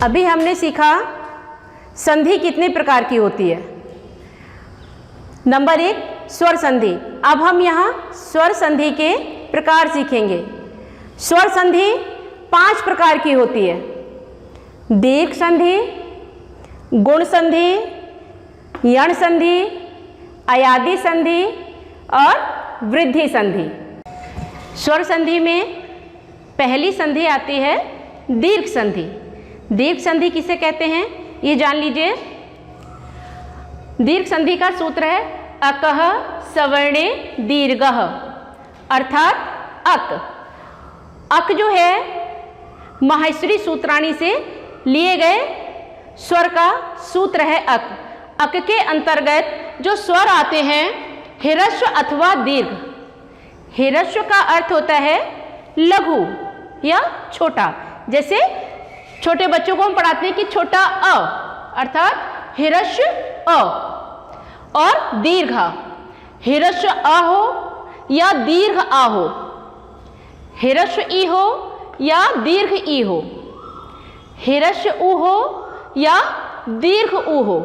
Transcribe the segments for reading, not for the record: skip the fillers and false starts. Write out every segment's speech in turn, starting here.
अभी हमने सीखा संधि कितने प्रकार की होती है। नंबर 1 स्वर संधि। अब हम यहाँ स्वर संधि के प्रकार सीखेंगे। स्वर संधि 5 प्रकार की होती है। दीर्घ संधि, गुण संधि, यण संधि, अयादि संधि और वृद्धि संधि। स्वर संधि में पहली संधि आती है दीर्घ संधि। दीर्घ संधि किसे कहते हैं ये जान लीजिए। दीर्घ संधि का सूत्र है अकः सवर्णे दीर्घः, अर्थात अक। अक जो है माहेश्वरी सूत्राणी से लिए गए स्वर का सूत्र है अक। अक के अंतर्गत जो स्वर आते हैं ह्रस्व अथवा दीर्घ। ह्रस्व का अर्थ होता है लघु या छोटा। जैसे छोटे बच्चों को हम पढ़ाते हैं कि छोटा अ अर्थात ह्रस्व अ। और दीर्घ ह्रस्व अ हो या दीर्घ आ हो, ह्रस्व ई हो या दीर्घ ई हो, ह्रस्व उ हो या दीर्घ उ हो,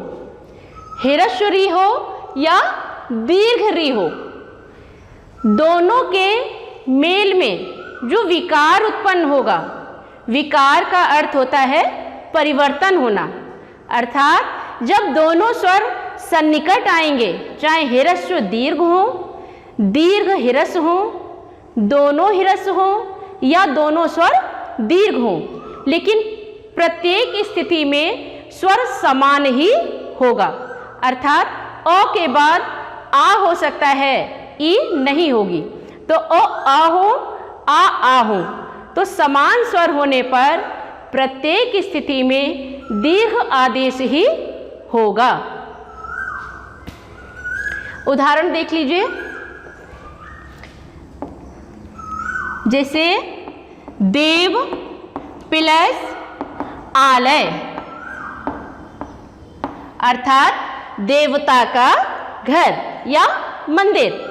ह्रस्व री हो या दीर्घ री हो। दोनों के मेल में जो विकार उत्पन्न होगा, विकार का अर्थ होता है परिवर्तन होना। अर्थात जब दोनों स्वर सन्निकट आएंगे, चाहे ह्रस्व दीर्घ हो, दीर्घ ह्रस्व हो, दोनों ह्रस्व हो या दोनों स्वर दीर्घ हो, लेकिन प्रत्येक स्थिति में स्वर समान ही होगा। अर्थात अ के बाद आ हो सकता है, ई नहीं होगी। तो अ आ हो, आ हो। तो समान स्वर होने पर प्रत्येक स्थिति में दीर्घ आदेश ही होगा। उदाहरण देख लीजिए। जैसे देव प्लस आलय, अर्थात देवता का घर या मंदिर।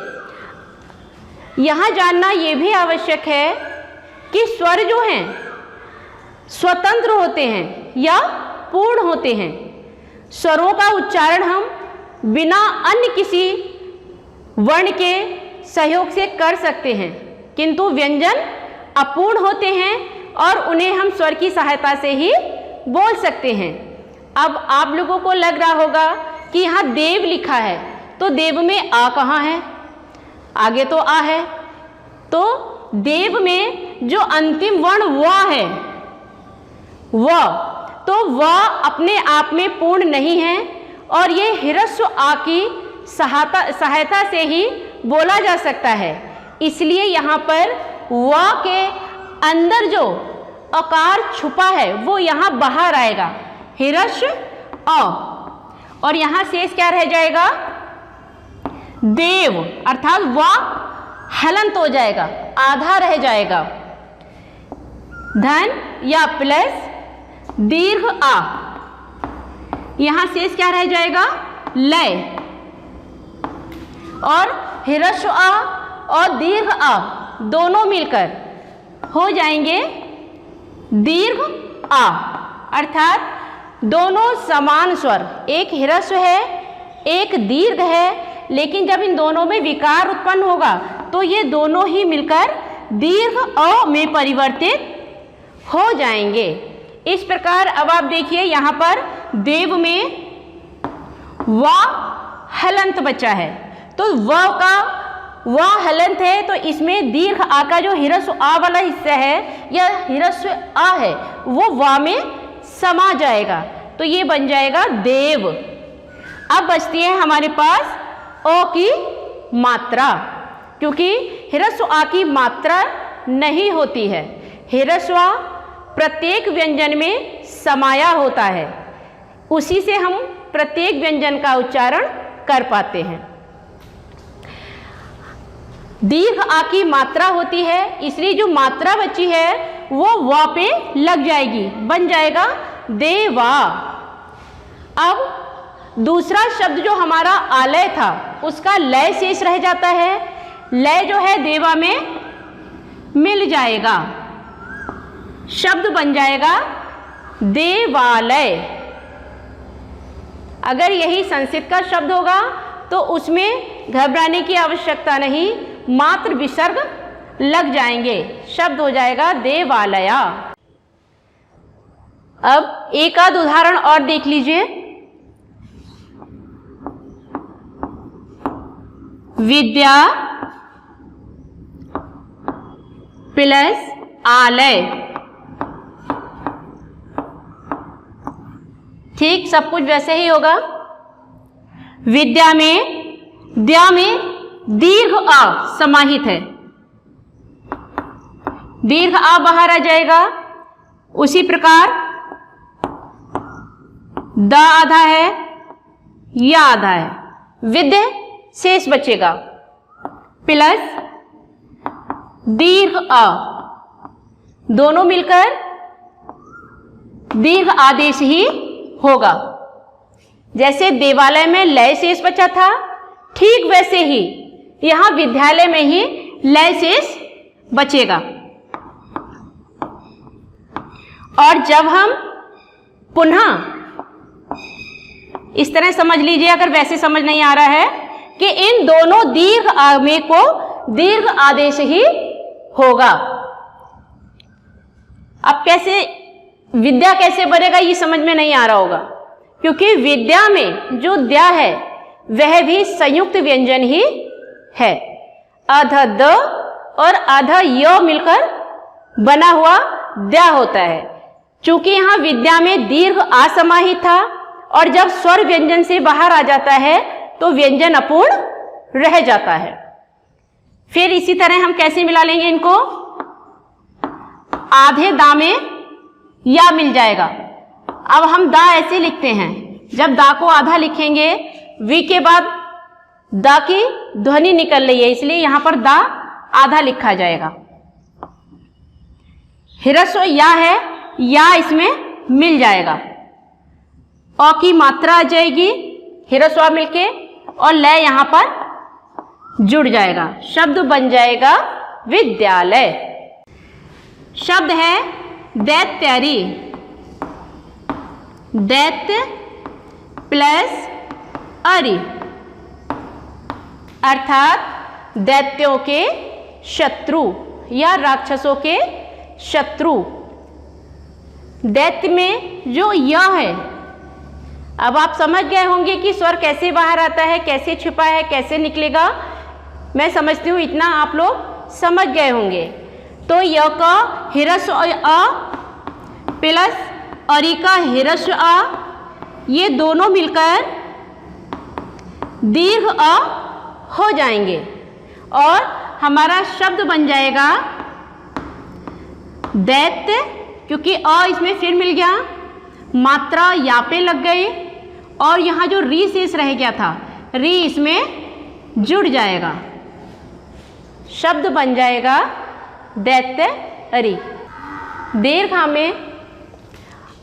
यहाँ जानना यह भी आवश्यक है कि स्वर जो हैं स्वतंत्र होते हैं या पूर्ण होते हैं। स्वरों का उच्चारण हम बिना अन्य किसी वर्ण के सहयोग से कर सकते हैं, किंतु व्यंजन अपूर्ण होते हैं और उन्हें हम स्वर की सहायता से ही बोल सकते हैं। अब आप लोगों को लग रहा होगा कि यहाँ देव लिखा है, तो देव में आ कहाँ है? आगे तो आ है। तो देव में जो अंतिम वर्ण व है, व, तो व अपने आप में पूर्ण नहीं है और ये ह्रस्व आ की सहायता से ही बोला जा सकता है। इसलिए यहाँ पर व के अंदर जो अकार छुपा है वो यहाँ बाहर आएगा, ह्रस्व अ, और यहाँ शेष क्या रह जाएगा? देव, अर्थात व हलंत हो जाएगा, आधा रह जाएगा। धन या प्लस दीर्घ आ, यहाँ शेष क्या रह जाएगा? लय। और ह्रस्व आ और दीर्घ आ दोनों मिलकर हो जाएंगे दीर्घ आ। अर्थात दोनों समान स्वर, एक ह्रस्व है एक दीर्घ है, लेकिन जब इन दोनों में विकार उत्पन्न होगा तो ये दोनों ही मिलकर दीर्घ अ में परिवर्तित हो जाएंगे। इस प्रकार अब आप देखिए यहाँ पर देव में व हलंत बचा है, तो व का व हलंत है, तो इसमें दीर्घ आ का जो ह्रस्व आ वाला हिस्सा है या ह्रस्व आ है वो व में समा जाएगा, तो ये बन जाएगा देव। अब बचती है हमारे पास अ की मात्रा, क्योंकि ह्रस्व आ की मात्रा नहीं होती है। ह्रस्व आ प्रत्येक व्यंजन में समाया होता है, उसी से हम प्रत्येक व्यंजन का उच्चारण कर पाते हैं। दीर्घ आ की मात्रा होती है, इसलिए जो मात्रा बची है वो व पे लग जाएगी, बन जाएगा देवा। अब दूसरा शब्द जो हमारा आलय था उसका लय शेष रह जाता है। लय जो है देवा में मिल जाएगा। शब्द बन जाएगा देवालय। अगर यही संस्कृत का शब्द होगा तो उसमें घबराने की आवश्यकता नहीं, मात्र विसर्ग लग जाएंगे, शब्द हो जाएगा देवालया। अब एक आध उदाहरण और देख लीजिए। विद्या प्लस आलय, ठीक सब कुछ वैसे ही होगा। विद्या में द्या में दीर्घ आ समाहित है, दीर्घ आ बाहर आ जाएगा। उसी प्रकार द आधा है, या आधा है, विद्य शेष बचेगा प्लस दीर्घ आ, दोनों मिलकर दीर्घ आदेश ही होगा। जैसे देवालय में लय शेष बचा था, ठीक वैसे ही यहां विद्यालय में ही लय शेष बचेगा। और जब हम पुनः इस तरह समझ लीजिए, अगर वैसे समझ नहीं आ रहा है, कि इन दोनों दीर्घ आगे को दीर्घ आदेश ही होगा। अब कैसे विद्या कैसे बनेगा ये समझ में नहीं आ रहा होगा, क्योंकि विद्या में जो द्या है वह भी संयुक्त व्यंजन ही है। अध द और अध य मिलकर बना हुआ द्या होता है। चूंकि यहाँ विद्या में दीर्घ आ समाहित था और जब स्वर व्यंजन से बाहर आ जाता है तो व्यंजन अपूर्ण रह जाता है। फिर इसी तरह हम कैसे मिला लेंगे इनको, आधे दा में या मिल जाएगा। अब हम दा ऐसे लिखते हैं, जब दा को आधा लिखेंगे वी के बाद दा की ध्वनि निकल रही है, इसलिए यहां पर दा आधा लिखा जाएगा। ह्रस्व या है, या इसमें मिल जाएगा। अ की मात्रा आ जाएगी ह्रस्व मिलके, और लय यहां पर जुड़ जाएगा, शब्द बन जाएगा विद्यालय। शब्द है दैत्यारी, दैत्य प्लस अरि, अर्थात दैत्यों के शत्रु या राक्षसों के शत्रु। दैत्य में जो य है, अब आप समझ गए होंगे कि स्वर कैसे बाहर आता है, कैसे छिपा है, कैसे निकलेगा। मैं समझती हूँ इतना आप लोग समझ गए होंगे। तो य का ह्रस्व अ प्लस अरि का ह्रस्व आ, ये दोनों मिलकर दीर्घ अ हो जाएंगे और हमारा शब्द बन जाएगा दैत्य। क्योंकि अ इसमें फिर मिल गया, मात्रा या पे लग गई और यहाँ जो री शेष रह गया था, री इसमें जुड़ जाएगा, शब्द बन जाएगा दैत्य अरि। दीर्घ में,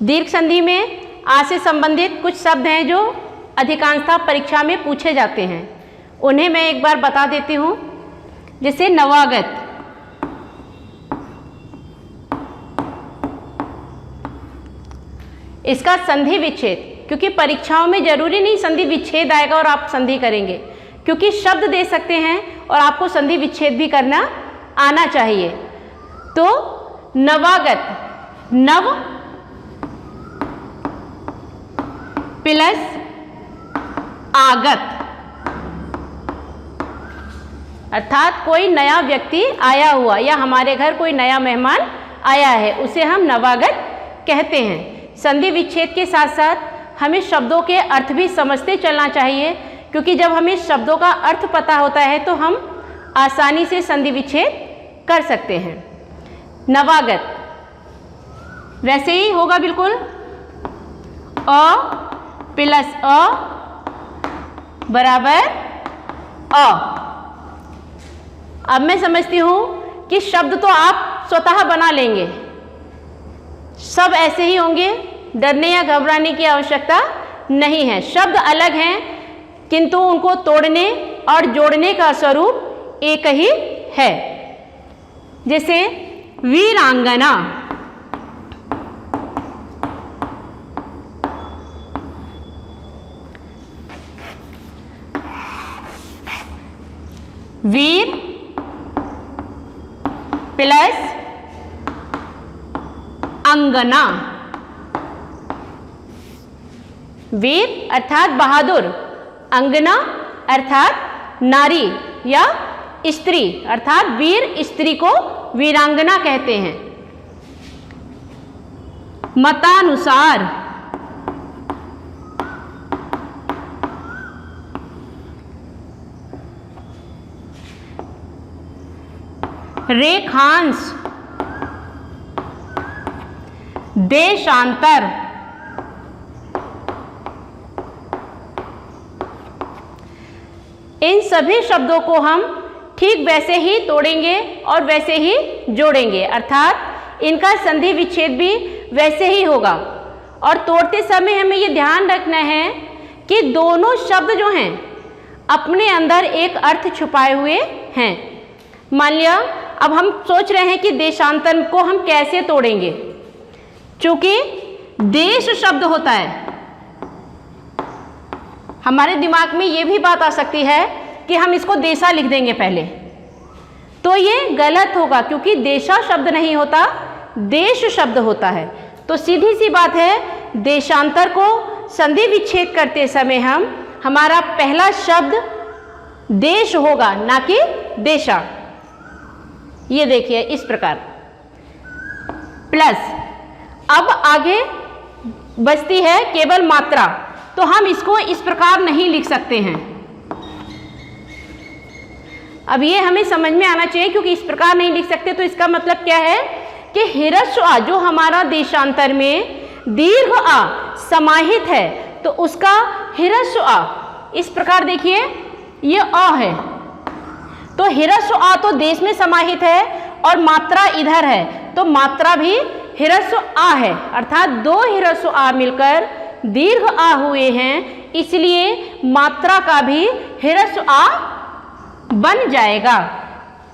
दीर्घ संधि में आ से संबंधित कुछ शब्द हैं जो अधिकांशतः परीक्षा में पूछे जाते हैं, उन्हें मैं एक बार बता देती हूँ। जैसे नवागत, इसका संधि विच्छेद, क्योंकि परीक्षाओं में जरूरी नहीं संधि विच्छेद आएगा और आप संधि करेंगे, क्योंकि शब्द दे सकते हैं और आपको संधि विच्छेद भी करना आना चाहिए। तो नवागत, नव प्लस आगत, अर्थात कोई नया व्यक्ति आया हुआ या हमारे घर कोई नया मेहमान आया है, उसे हम नवागत कहते हैं। संधि विच्छेद के साथ साथ हमें शब्दों के अर्थ भी समझते चलना चाहिए, क्योंकि जब हमें शब्दों का अर्थ पता होता है तो हम आसानी से संधि विच्छेद कर सकते हैं। नवागत वैसे ही होगा बिल्कुल, अ प्लस अ बराबर अ। अब मैं समझती हूँ कि शब्द तो आप स्वतः बना लेंगे, सब ऐसे ही होंगे, डरने या घबराने की आवश्यकता नहीं है। शब्द अलग हैं किंतु उनको तोड़ने और जोड़ने का स्वरूप एक ही है। जैसे वीरांगना, वीर प्लस अंगना, वीर अर्थात बहादुर, अंगना अर्थात नारी या स्त्री, अर्थात वीर स्त्री को वीरांगना कहते हैं। मतानुसार, रेखांश, देशांतर, इन सभी शब्दों को हम ठीक वैसे ही तोड़ेंगे और वैसे ही जोड़ेंगे, अर्थात इनका संधि विच्छेद भी वैसे ही होगा। और तोड़ते समय हमें ये ध्यान रखना है कि दोनों शब्द जो हैं अपने अंदर एक अर्थ छुपाए हुए हैं। मान लिया अब हम सोच रहे हैं कि देशांतर को हम कैसे तोड़ेंगे, क्योंकि देश शब्द होता है, हमारे दिमाग में ये भी बात आ सकती है कि हम इसको देशा लिख देंगे पहले, तो ये गलत होगा, क्योंकि देशा शब्द नहीं होता, देश शब्द होता है। तो सीधी सी बात है, देशांतर को संधि विच्छेद करते समय हमारा पहला शब्द देश होगा, ना कि देशा। ये देखिए इस प्रकार। प्लस अब आगे बचती है केवल मात्रा, तो हम इसको इस प्रकार नहीं लिख सकते हैं। अब ये हमें समझ में आना चाहिए, क्योंकि इस प्रकार नहीं लिख सकते तो इसका मतलब क्या है कि ह्रस्व आ जो हमारा देशांतर में दीर्घ आ समाहित है, तो उसका ह्रस्व आ इस प्रकार देखिए, ये अ है, तो ह्रस्व आ तो देश में समाहित है और मात्रा इधर है, तो मात्रा भी ह्रस्व आ है, अर्थात दो ह्रस्व आ मिलकर दीर्घ आ हुए हैं, इसलिए मात्रा का भी ह्रस्व आ बन जाएगा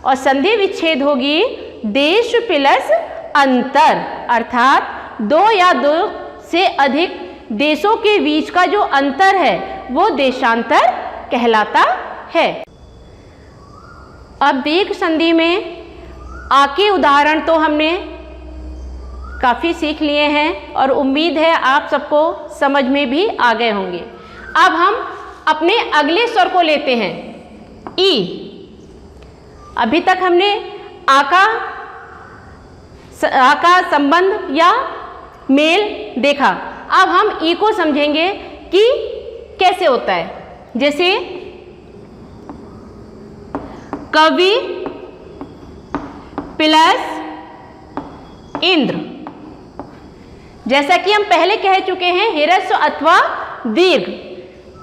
और संधि विच्छेद होगी देश प्लस अंतर, अर्थात दो या दो से अधिक देशों के बीच का जो अंतर है वो देशांतर कहलाता है। अब दीर्घ संधि में आ के उदाहरण तो हमने काफ़ी सीख लिए हैं और उम्मीद है आप सबको समझ में भी आ गए होंगे। अब हम अपने अगले स्वर को लेते हैं, ई। अभी तक हमने आ का संबंध या मेल देखा, अब हम ई को समझेंगे कि कैसे होता है। जैसे कवि प्लस इंद्र, जैसा कि हम पहले कह चुके हैं ह्रस्व अथवा दीर्घ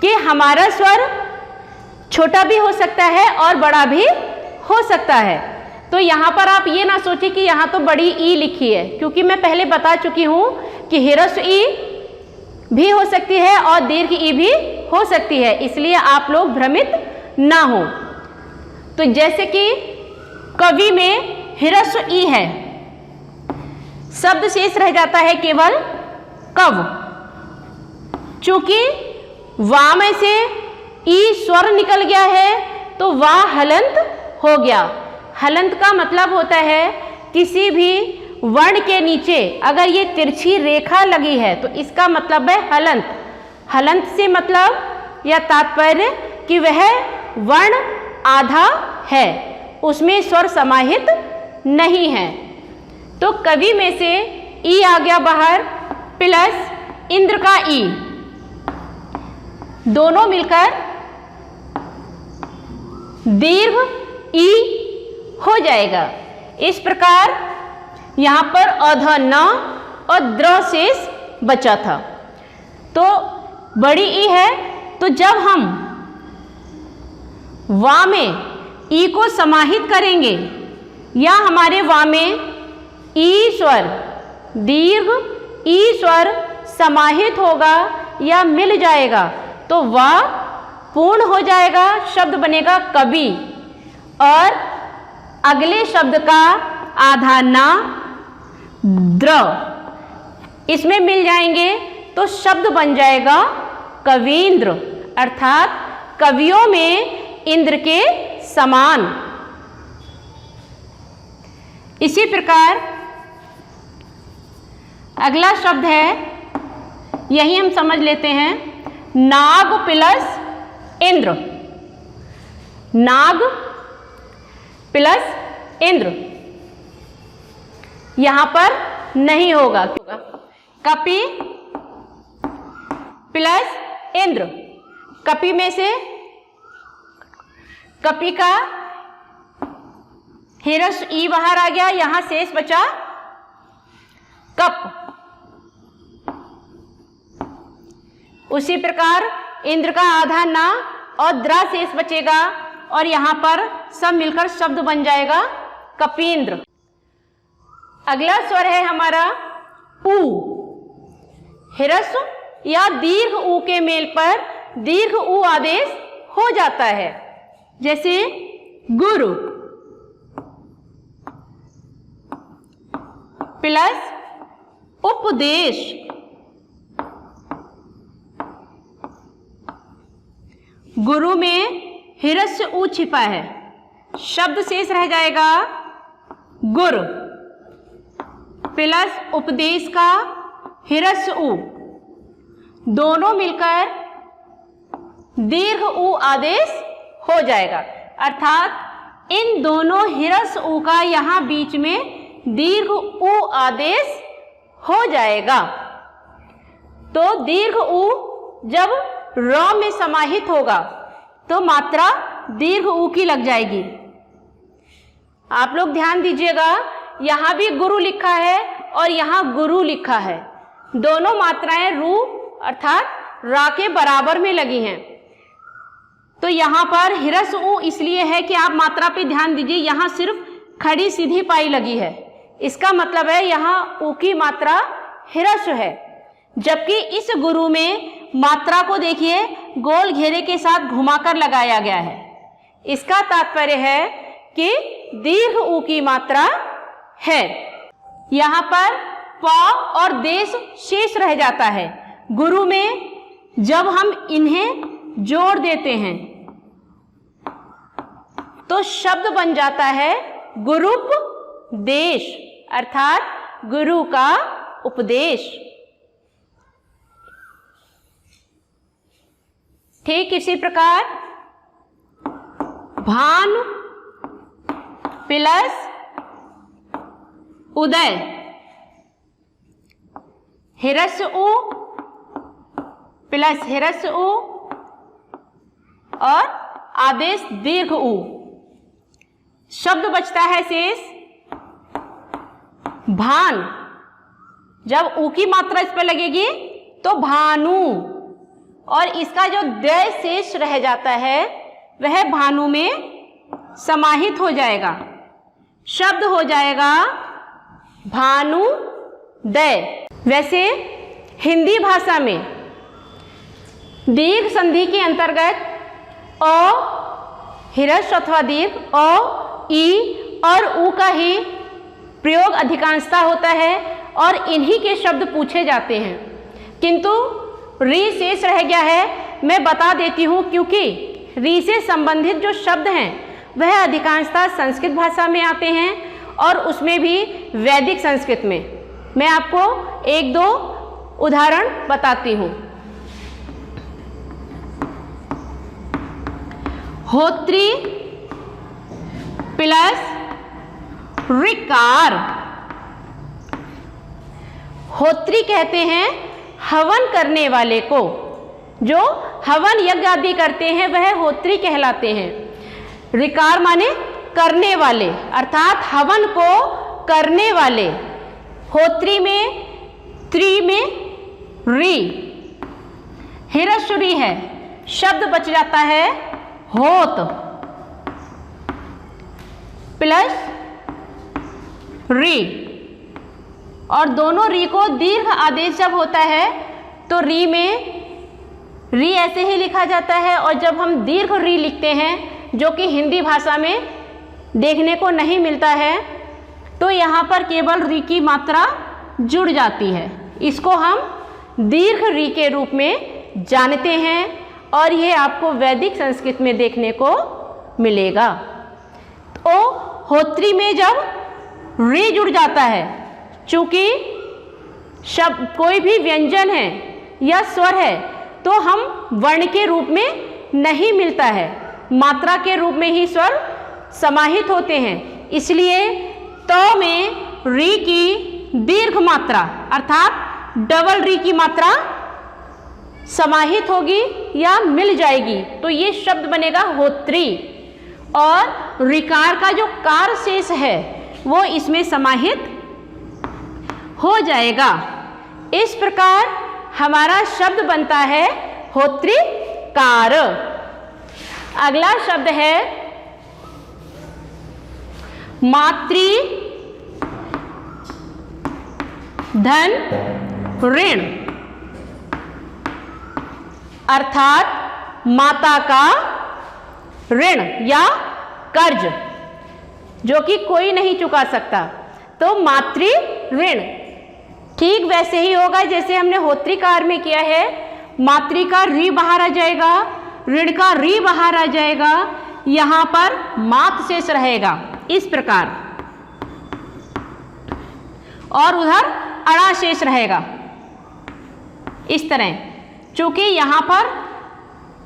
कि हमारा स्वर छोटा भी हो सकता है और बड़ा भी हो सकता है। तो यहाँ पर आप ये ना सोचिए कि यहाँ तो बड़ी ई लिखी है, क्योंकि मैं पहले बता चुकी हूँ कि ह्रस्व ई भी हो सकती है और दीर्घ ई भी हो सकती है, इसलिए आप लोग भ्रमित ना हो। तो जैसे कि कवि में ह्रस्व ई है, शब्द शेष रह जाता है केवल कव, चूंकि वा में से ई स्वर निकल गया है तो वा हलंत हो गया। हलंत का मतलब होता है किसी भी वर्ण के नीचे अगर ये तिरछी रेखा लगी है तो इसका मतलब है हलंत। हलंत से मतलब या तात्पर्य कि वह वर्ण आधा है, उसमें स्वर समाहित नहीं है। तो कवि में से ई आ गया बाहर प्लस इंद्र का ई, दोनों मिलकर दीर्घ ई हो जाएगा। इस प्रकार यहाँ पर अध न और द्र शेष बचा था। तो बड़ी ई है, तो जब हम वा में ई को समाहित करेंगे या हमारे वा में ई स्वर दीर्घ ई स्वर समाहित होगा या मिल जाएगा तो वा पूर्ण हो जाएगा, शब्द बनेगा कवि और अगले शब्द का आधा ना, द्र, इसमें मिल जाएंगे तो शब्द बन जाएगा कवींद्र, अर्थात कवियों में इंद्र के समान। इसी प्रकार अगला शब्द है, यही हम समझ लेते हैं, नाग प्लस इंद्र। नाग प्लस इंद्र यहां पर नहीं होगा, कपि प्लस इंद्र। कपि में से कपि का हिरस ई बाहर आ गया, यहां शेष बचा कप। उसी प्रकार इंद्र का आधा ना और द्रा शेष बचेगा और यहां पर सब मिलकर शब्द बन जाएगा कपींद्र। अगला स्वर है हमारा ऊ। हिरस्व या दीर्घ ऊ के मेल पर दीर्घ ऊ आदेश हो जाता है, जैसे गुरु प्लस उपदेश। गुरु में हिरस्य ऊ छिपा है, शब्द शेष रह जाएगा गुर प्लस उपदेश का हिरस्य ऊ, दोनों मिलकर दीर्घ ऊ आदेश हो जाएगा। अर्थात इन दोनों हिरस्य ऊ का यहां बीच में दीर्घ ऊ आदेश हो जाएगा। तो दीर्घ ऊ जब र में समाहित होगा तो मात्रा दीर्घ ऊ की लग जाएगी। आप लोग ध्यान दीजिएगा, यहां भी गुरु लिखा है और यहां गुरु लिखा है, दोनों मात्राएं रू अर्थात रा के बराबर में लगी हैं। तो यहां पर हिरस ऊ इसलिए है कि आप मात्रा पे ध्यान दीजिए, यहां सिर्फ खड़ी सीधी पाई लगी है, इसका मतलब है यहां ऊ की मात्रा हिरस है। जबकि इस गुरु में मात्रा को देखिए गोल घेरे के साथ घुमाकर लगाया गया है, इसका तात्पर्य है कि दीर्घ ऊ की मात्रा है। यहां पर प और देश शेष रह जाता है। गुरु में जब हम इन्हें जोड़ देते हैं तो शब्द बन जाता है गुरुप देश, अर्थात गुरु का उपदेश। ठीक इसी प्रकार भान प्लस उदय, हिरस्य ऊ प्लस हिरस्य ऊ और आदेश दीर्घ ऊ, शब्द बचता है शेष भान। जब ऊ की मात्रा इस पर लगेगी तो भानु, और इसका जो दय शेष रह जाता है वह भानु में समाहित हो जाएगा, शब्द हो जाएगा भानु दय। वैसे हिंदी भाषा में दीर्घ संधि के अंतर्गत अ हिरस्व अथवा दीर्घ अ ई और ऊ का ही प्रयोग अधिकांशता होता है और इन्हीं के शब्द पूछे जाते हैं, किंतु री शेष रह गया है। मैं बता देती हूँ, क्योंकि री से संबंधित जो शब्द हैं वह अधिकांशता संस्कृत भाषा में आते हैं और उसमें भी वैदिक संस्कृत में। मैं आपको एक दो उदाहरण बताती हूँ। होत्री प्लस ऋकार। होत्री कहते हैं हवन करने वाले को, जो हवन यज्ञ आदि करते हैं वह होत्री कहलाते हैं। ऋकार माने करने वाले, अर्थात हवन को करने वाले। होत्री में त्रि में री, हिरस्वरी है, शब्द बच जाता है होत प्लस री, और दोनों री को दीर्घ आदेश जब होता है तो री में री ऐसे ही लिखा जाता है, और जब हम दीर्घ री लिखते हैं जो कि हिंदी भाषा में देखने को नहीं मिलता है, तो यहाँ पर केवल री की मात्रा जुड़ जाती है। इसको हम दीर्घ री के रूप में जानते हैं और यह आपको वैदिक संस्कृत में देखने को मिलेगा। तो होत्री में जब री जुड़ जाता है, चूंकि शब्द कोई भी व्यंजन है या स्वर है तो हम वर्ण के रूप में नहीं मिलता है, मात्रा के रूप में ही स्वर समाहित होते हैं। इसलिए तो में री की दीर्घ मात्रा अर्थात डबल री की मात्रा समाहित होगी या मिल जाएगी, तो ये शब्द बनेगा होत्री। और ऋकार का जो कार शेष है वो इसमें समाहित हो जाएगा। इस प्रकार हमारा शब्द बनता है होत्रिकार। अगला शब्द है मातृ धन ऋण, अर्थात माता का ऋण या कर्ज जो कि कोई नहीं चुका सकता, तो मातृ ऋण ठीक वैसे ही होगा जैसे हमने होत्रिकार में किया है। मातृ का री बाहर आ जाएगा, ऋण का री बाहर आ जाएगा, यहाँ पर मात शेष रहेगा इस प्रकार, और उधर अड़ा शेष रहेगा इस तरह। चूंकि यहाँ पर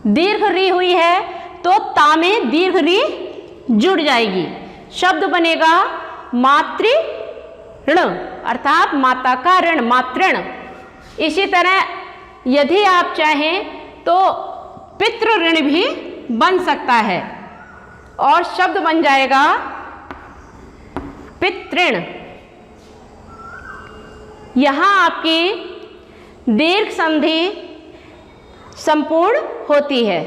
दीर्घ री हुई है तो ता में दीर्घ री जुड़ जाएगी, शब्द बनेगा मातृ ऋण अर्थात माता का ऋण, मातृण। इसी तरह यदि आप चाहें तो पितृ ऋण भी बन सकता है और शब्द बन जाएगा पितृण। यहाँ आपकी दीर्घ संधि संपूर्ण होती है।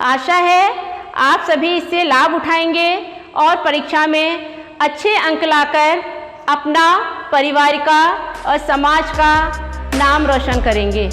आशा है आप सभी इससे लाभ उठाएंगे और परीक्षा में अच्छे अंक लाकर अपना, परिवार का और समाज का नाम रोशन करेंगे।